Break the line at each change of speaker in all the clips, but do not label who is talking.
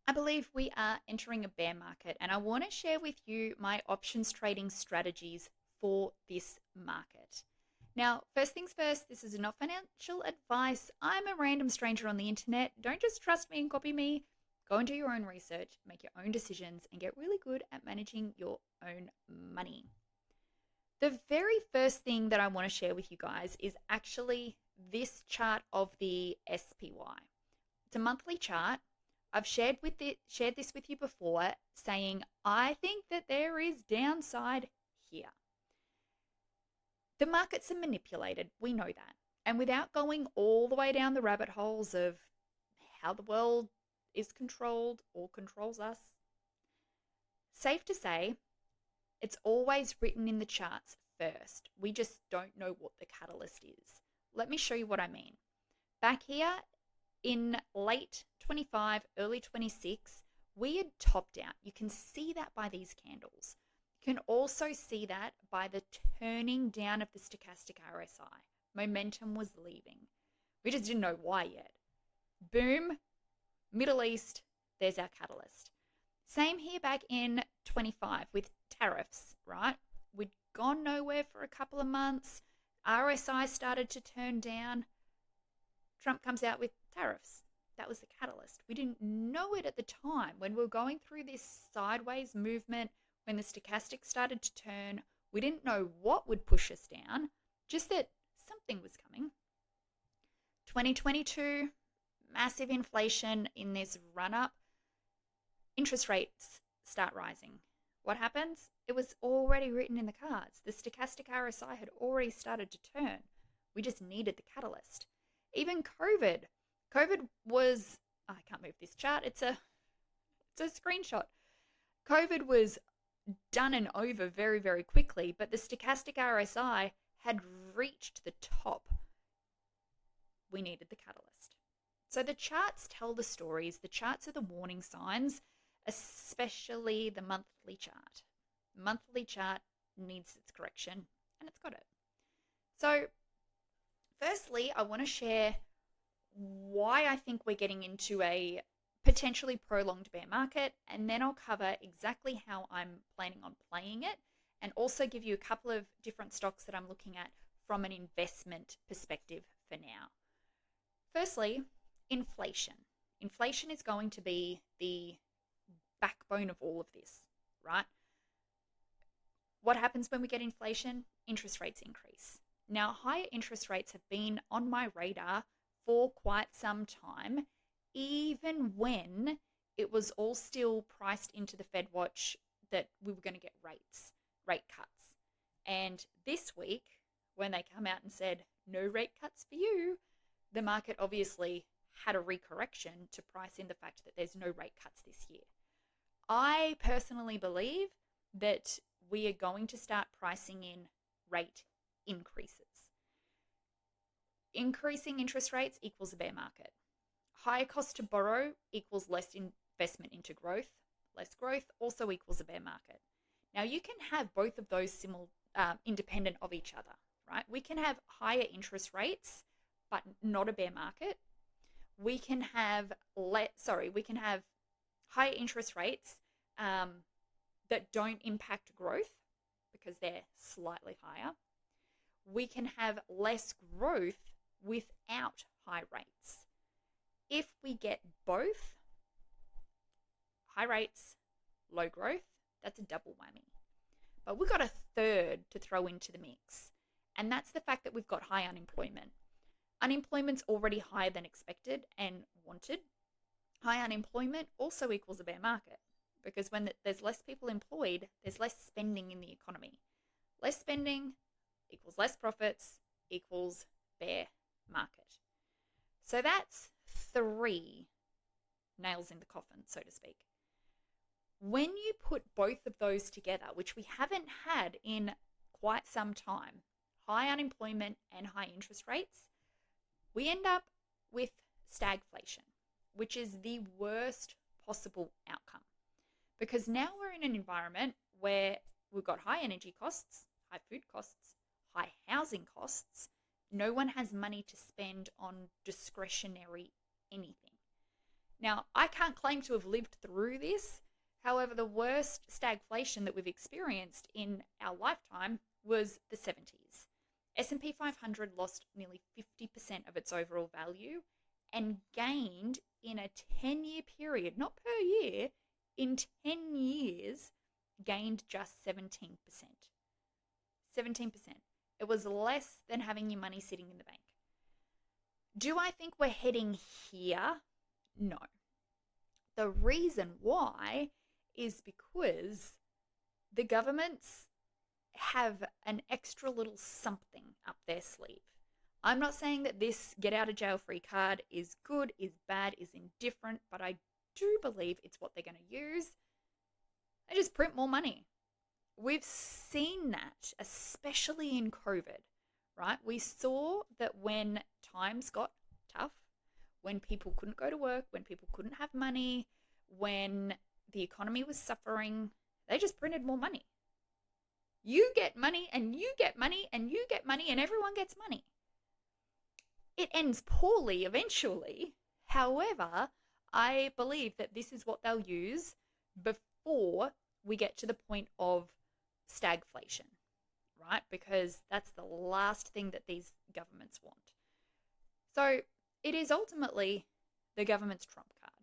I believe we are entering a bear market, and I want to share with you my options trading strategies for this market. Now, first things first, this is not financial advice. I'm a random stranger on the internet. Don't just trust me and copy me. Go and do your own research, make your own decisions, and get really good at managing your own money. The very first thing that I want to share with you guys is actually this chart of the SPY. It's a monthly chart. I've shared this with you before, saying I think that there is downside here. The markets are manipulated. We know that. And without going all the way down the rabbit holes of how the world is controlled or controls us, safe to say, it's always written in the charts first. We just don't know what the catalyst is. Let me show you what I mean. Back here in late 25, early 26, we had topped out. You can see that by these candles. You can also see that by the turning down of the stochastic RSI. Momentum was leaving. We just didn't know why yet. Boom, Middle East, there's our catalyst. Same here back in 25 with tariffs, right? We'd gone nowhere for a couple of months. RSI started to turn down. Trump comes out with tariffs. That was the catalyst. We didn't know it at the time. When we were going through this sideways movement, when the stochastic started to turn, we didn't know what would push us down, just that something was coming. 2022, massive inflation in this run-up. Interest rates start rising. What happens? It was already written in the cards. The stochastic RSI had already started to turn. We just needed the catalyst. Even COVID. COVID was, I can't move this chart. It's a screenshot. COVID was done and over very, very quickly, but the stochastic RSI had reached the top. We needed the catalyst. So the charts tell the stories. The charts are the warning signs, especially the monthly chart. Monthly chart needs its correction, and it's got it. So firstly, I want to share why I think we're getting into a potentially prolonged bear market, and then I'll cover exactly how I'm planning on playing it, and also give you a couple of different stocks that I'm looking at from an investment perspective for now. Firstly, inflation. Inflation is going to be the backbone of all of this, right? What happens when we get inflation? Interest rates increase. Now, higher interest rates have been on my radar for quite some time, even when it was all still priced into the Fed watch that we were going to get rate cuts. And this week, when they come out and said, no rate cuts for you, the market obviously had a recorrection to price in the fact that there's no rate cuts this year. I personally believe that we are going to start pricing in rate increases. Increasing interest rates equals a bear market. Higher cost to borrow equals less investment into growth. Less growth also equals a bear market. Now, you can have both of those independent of each other, right? We can have higher interest rates, but not a bear market. We can have higher interest rates that don't impact growth because they're slightly higher. We can have less growth without high rates. If we get both, high rates, low growth, that's a double whammy. But we've got a third to throw into the mix, and that's the fact that we've got high unemployment. Unemployment's already higher than expected and wanted. High unemployment also equals a bear market, because when there's less people employed, there's less spending in the economy. Less spending equals less profits equals bear market. So that's 3 nails in the coffin, so to speak. When you put both of those together, which we haven't had in quite some time, high unemployment and high interest rates, we end up with stagflation, which is the worst possible outcome. Because now we're in an environment where we've got high energy costs, high food costs, high housing costs. No one has money to spend on discretionary anything. Now, I can't claim to have lived through this. However, the worst stagflation that we've experienced in our lifetime was the 70s. S&P 500 lost nearly 50% of its overall value and gained in a 10-year period, not per year, in 10 years, gained just 17%. 17%. It was less than having your money sitting in the bank. Do I think we're heading here? No. The reason why is because the governments have an extra little something up their sleeve. I'm not saying that this get out of jail free card is good, is bad, is indifferent, but I do believe it's what they're going to use. They just print more money. We've seen that, especially in COVID, right? We saw that when times got tough, when people couldn't go to work, when people couldn't have money, when the economy was suffering, they just printed more money. You get money and you get money and you get money and everyone gets money. It ends poorly eventually. However, I believe that this is what they'll use before we get to the point of stagflation, right? Because that's the last thing that these governments want. So it is ultimately the government's trump card,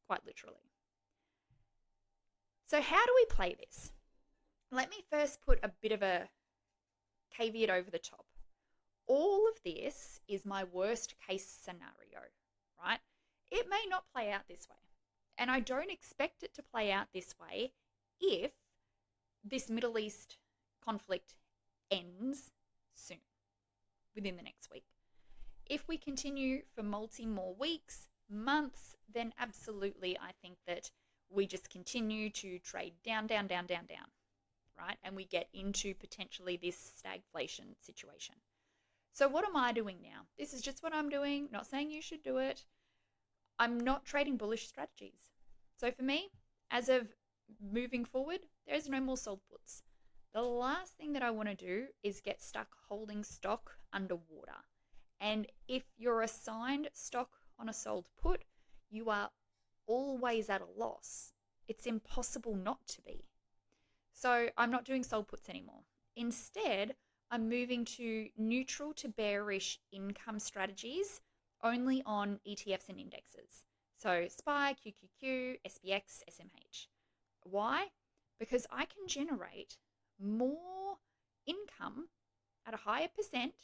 quite literally. So how do we play this? Let me first put a bit of a caveat over the top. All of this is my worst case scenario, right? It may not play out this way. And I don't expect it to play out this way if this Middle East conflict ends soon, within the next week. If we continue for more weeks, months, then absolutely I think that we just continue to trade down, right? And we get into potentially this stagflation situation. So what am I doing now? This is just what I'm doing, not saying you should do it. I'm not trading bullish strategies. So for me, as of moving forward, there's no more sold puts. The last thing that I want to do is get stuck holding stock underwater. And if you're assigned stock on a sold put, you are always at a loss. It's impossible not to be. So I'm not doing sold puts anymore. Instead, I'm moving to neutral to bearish income strategies only on ETFs and indexes. So SPY, QQQ, SPX, SMH. Why? Because I can generate more income at a higher percent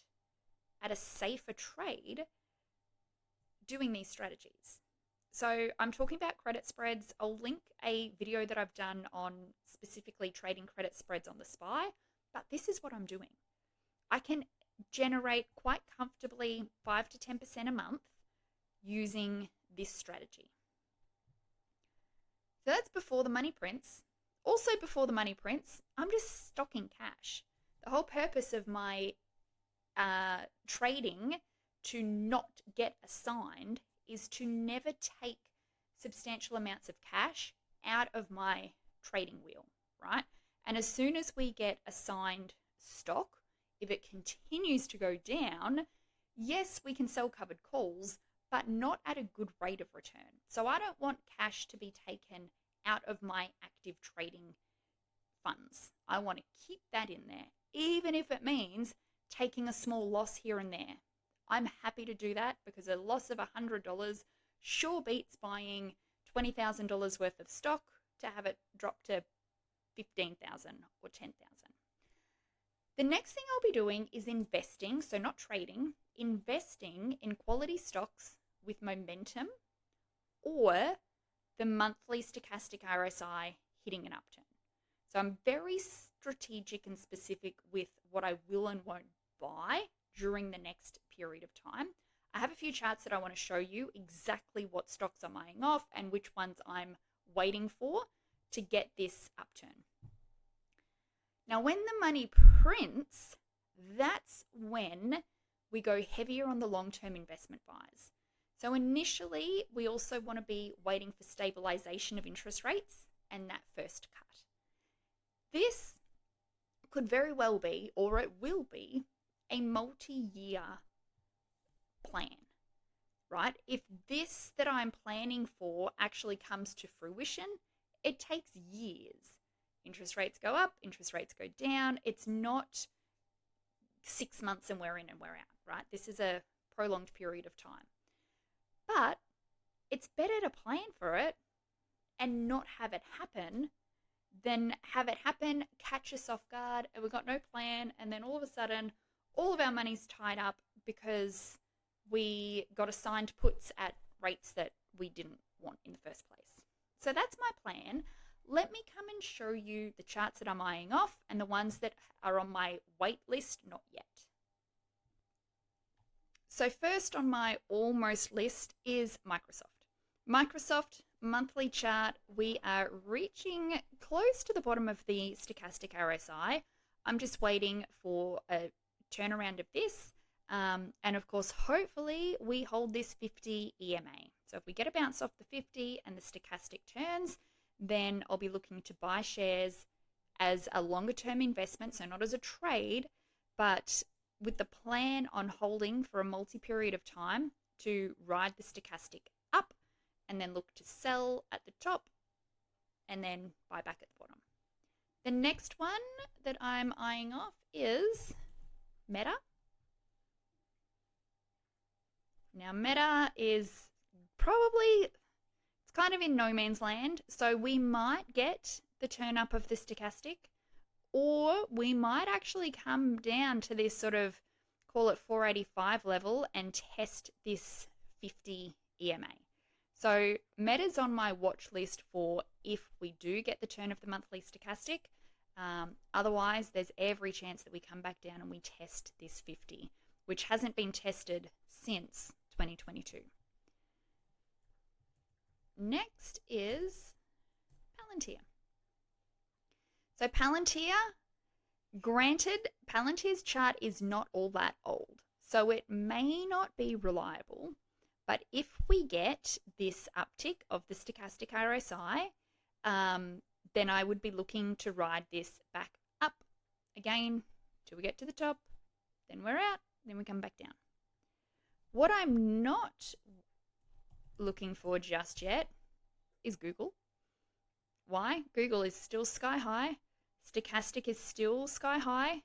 at a safer trade doing these strategies. So I'm talking about credit spreads. I'll link a video that I've done on specifically trading credit spreads on the SPY, but this is what I'm doing. I can generate quite comfortably 5 to 10% a month using this strategy. So that's before the money prints. Also before the money prints, I'm just stocking cash. The whole purpose of my trading to not get assigned is to never take substantial amounts of cash out of my trading wheel, right? And as soon as we get assigned stock, if it continues to go down, yes, we can sell covered calls, but not at a good rate of return. So I don't want cash to be taken out of my active trading funds. I want to keep that in there, even if it means taking a small loss here and there. I'm happy to do that because a loss of $100 sure beats buying $20,000 worth of stock to have it drop to $15,000 or $10,000. The next thing I'll be doing is investing, so not trading, investing in quality stocks with momentum or the monthly stochastic RSI hitting an upturn. So I'm very strategic and specific with what I will and won't buy during the next period of time. I have a few charts that I want to show you exactly what stocks I'm eyeing off and which ones I'm waiting for to get this upturn. Now, when the money prints, that's when we go heavier on the long-term investment buys. So initially, we also want to be waiting for stabilization of interest rates and that first cut. This could very well be, or it will be, a multi-year plan. right? If this that I'm planning for actually comes to fruition, it takes years. Interest rates go up, interest rates go down. It's not 6 months and we're in and we're out, right? This is a prolonged period of time. But it's better to plan for it and not have it happen than have it happen, catch us off guard, and we've got no plan, and then all of a sudden, all of our money's tied up because we got assigned puts at rates that we didn't want in the first place. So that's my plan. Let me come and show you the charts that I'm eyeing off and the ones that are on my wait list, not yet. So first on my almost list is Microsoft. Microsoft monthly chart, we are reaching close to the bottom of the stochastic RSI. I'm just waiting for a turnaround of this. And of course, hopefully we hold this 50 EMA. So if we get a bounce off the 50 and the stochastic turns, then I'll be looking to buy shares as a longer term investment. So not as a trade, but with the plan on holding for a multi-period of time to ride the stochastic up and then look to sell at the top and then buy back at the bottom. The next one that I'm eyeing off is Meta. Now Meta is probably, it's kind of in no man's land, so we might get the turn up of the stochastic, or we might actually come down to this sort of, call it 485 level and test this 50 EMA. So Meta's on my watch list for if we do get the turn of the monthly stochastic. Otherwise, there's every chance that we come back down and we test this 50, which hasn't been tested since 2022. Next is Palantir. So Palantir, granted, Palantir's chart is not all that old, so it may not be reliable, but if we get this uptick of the stochastic RSI, then I would be looking to ride this back up again till we get to the top, then we're out, then we come back down. What I'm not looking for just yet is Google. Why? Google is still sky high. Stochastic is still sky high.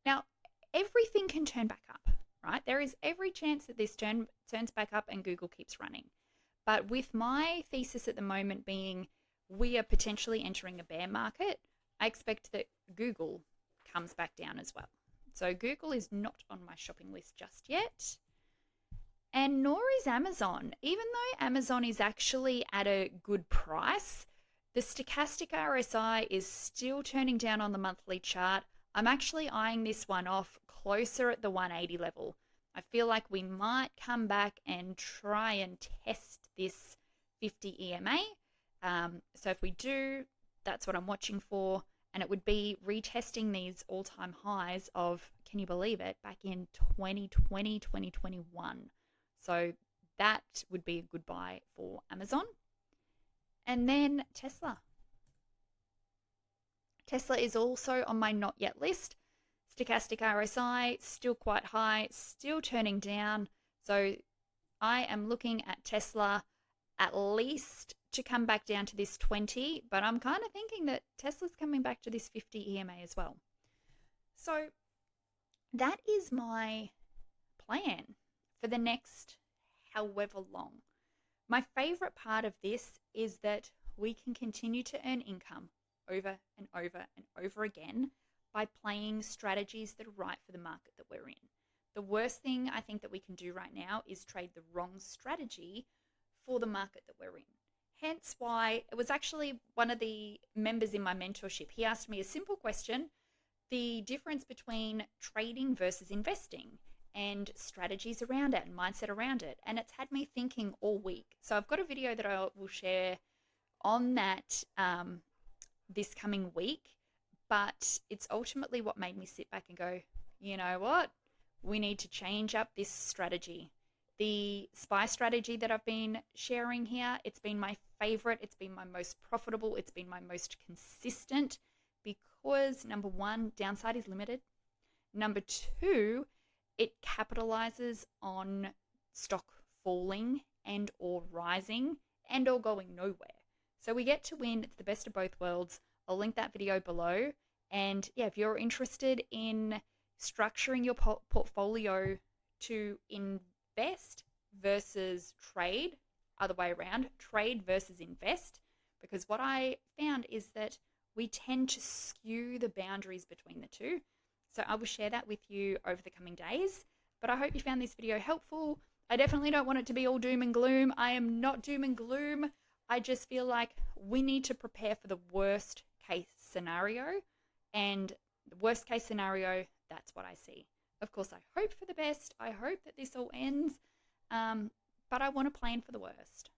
Now, everything can turn back up, right? There is every chance that this turns back up and Google keeps running. But with my thesis at the moment being we are potentially entering a bear market, I expect that Google comes back down as well. So Google is not on my shopping list just yet. And nor is Amazon. Even though Amazon is actually at a good price, the stochastic RSI is still turning down on the monthly chart. I'm actually eyeing this one off closer at the 180 level. I feel like we might come back and try and test this 50 EMA. So if we do, that's what I'm watching for. And it would be retesting these all-time highs of, can you believe it, back in 2020, 2021. So that would be a good buy for Amazon. And then Tesla. Tesla is also on my not yet list. Stochastic RSI, still quite high, still turning down. So I am looking at Tesla at least to come back down to this 20, but I'm kind of thinking that Tesla's coming back to this 50 EMA as well. So that is my plan for the next however long. My favorite part of this is that we can continue to earn income over and over and over again by playing strategies that are right for the market that we're in. The worst thing I think that we can do right now is trade the wrong strategy for the market that we're in. Hence why it was actually one of the members in my mentorship. He asked me a simple question, the difference between trading versus investing and strategies around it and mindset around it. And it's had me thinking all week. So I've got a video that I will share on that this coming week, but it's ultimately what made me sit back and go, you know what? We need to change up this strategy. The SPY strategy that I've been sharing here, it's been my favorite. It's been my most profitable. It's been my most consistent because number one, downside is limited. Number two, it capitalizes on stock falling and or rising and or going nowhere. So we get to win. It's the best of both worlds. I'll link that video below. And yeah, if you're interested in structuring your portfolio to invest versus trade, other way around, trade versus invest, because what I found is that we tend to skew the boundaries between the two. So I will share that with you over the coming days. But I hope you found this video helpful. I definitely don't want it to be all doom and gloom. I am not doom and gloom. I just feel like we need to prepare for the worst case scenario. And the worst case scenario, that's what I see. Of course, I hope for the best. I hope that this all ends. But I want to plan for the worst.